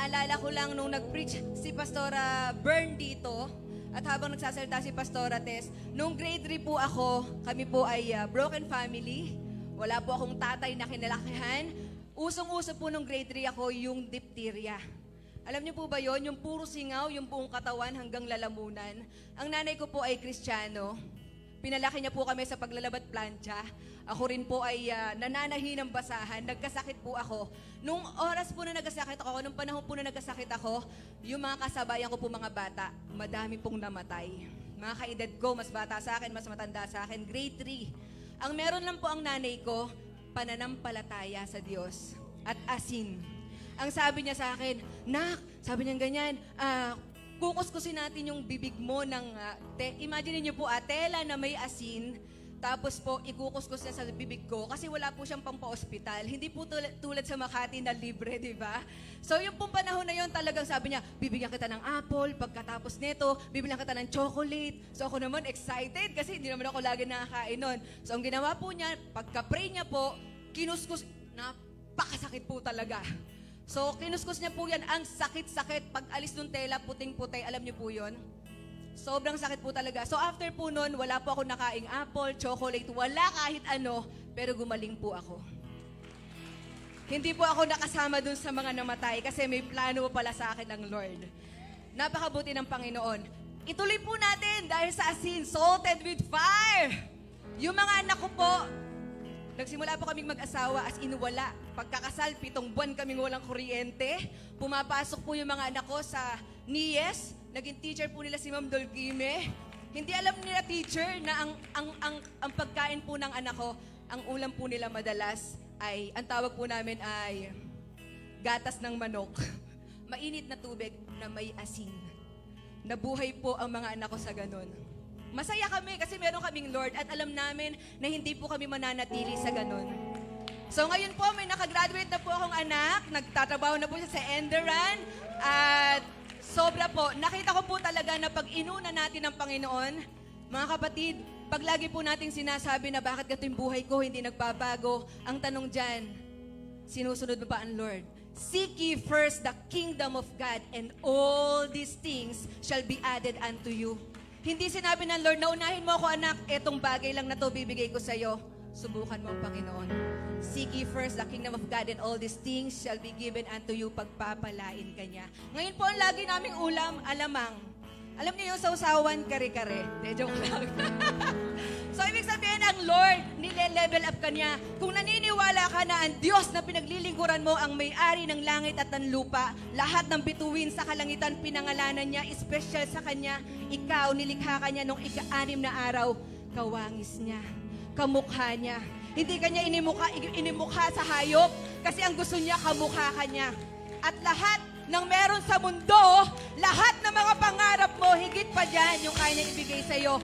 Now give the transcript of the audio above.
naalala ko lang nung nag-preach si Pastora Bern dito, at habang nagsasalita si Pastora Tess, nung grade 3 po ako, kami po ay broken family. Wala po akong tatay na kinalakihan. Usong-uso po nung grade 3 ako yung diphtheria. Alam niyo po ba yon? Yung puro singaw, yung buong katawan hanggang lalamunan. Ang nanay ko po ay Kristiyano. Pinalaki niya po kami sa paglalabat plancha. Ako rin po ay nananahi ng basahan. Nagkasakit po ako. Nung oras po na nagkasakit ako, nung panahon po na nagkasakit ako, yung mga kasabayan ko po mga bata, madami pong namatay. Mga kaedad ko, mas bata sa akin, mas matanda sa akin, grade 3. Ang meron lang po ang nanay ko, pananampalataya sa Diyos at asin. Ang sabi niya sa akin, Nak, sabi niya ganyan, kukuskusin natin yung bibig mo ng, imagine niyo po, tela na may asin, tapos po, ikukuskus niya sa bibig ko kasi wala po siyang pampa-ospital. Hindi po tulad sa Makati na libre, di ba? So, yung pong panahon na yon talagang sabi niya, bibigyan kita ng apple, pagkatapos nito, bibigyan kita ng chocolate. So, ako naman excited kasi hindi naman ako lagi nakakain nun. So, ang ginawa po niya, pagka-pray niya po, kinuskus, napakasakit po talaga. So, kinuskus niya po yan, ang sakit-sakit. Pag alis ng tela, puting-puti, alam niyo po yon. Sobrang sakit po talaga. So after po nun, wala po ako nakaing apple, chocolate, wala kahit ano, pero gumaling po ako. Hindi po ako nakasama dun sa mga namatay kasi may plano pala sa akin ng Lord. Napakabuti ng Panginoon. Ituloy po natin dahil sa asin, salted with fire. Yung mga anak ko po, nagsimula po kaming mag-asawa as in wala. Pagkakasal, 7 buwan kaming walang kuryente. Pumapasok po yung mga anak ko sa NIES. Naging teacher po nila si Ma'am Dolgime. Hindi alam nila teacher na ang pagkain po ng anak ko, ang ulam po nila madalas ay, ang tawag po namin ay gatas ng manok. Mainit na tubig na may asin. Nabuhay po ang mga anak ko sa ganun. Masaya kami kasi meron kaming Lord at alam namin na hindi po kami mananatili sa ganun. So ngayon po, may nakagraduate na po akong anak. Nagtatrabaho na po siya sa Enderan. At sobra po, nakita ko po talaga na pag inuna natin ng Panginoon, mga kapatid, pag lagi po nating sinasabi na bakit ganito yung buhay ko, hindi nagbabago, ang tanong dyan, sinusunod mo ba ang Lord? Seek ye first the kingdom of God and all these things shall be added unto you. Hindi sinabi ng Lord, naunahin mo ako anak, etong bagay lang na to bibigay ko sa'yo. Subukan mo ang Panginoon. Seek ye first the kingdom of God and all these things shall be given unto you, pagpapalain ka niya. Ngayon po ang lagi naming ulam, alamang. Alam niyo yung sausawan, kare-kare. Joke lang. So, ibig sabihin ang Lord, nile-level up ka niya. Kung naniniwala ka na ang Diyos na pinaglilingkuran mo ang may-ari ng langit at ng lupa, lahat ng bituin sa kalangitan pinangalanan niya, special sa kanya, ikaw, nilikha ka niya nung ika-6 na araw, kawangis niya, kamukha niya. Hindi kanya inimukha sa hayop kasi ang gusto niya, kamukha ka niya. At lahat ng meron sa mundo, lahat ng mga pangarap mo, higit pa dyan yung kaya niya ibigay sa'yo.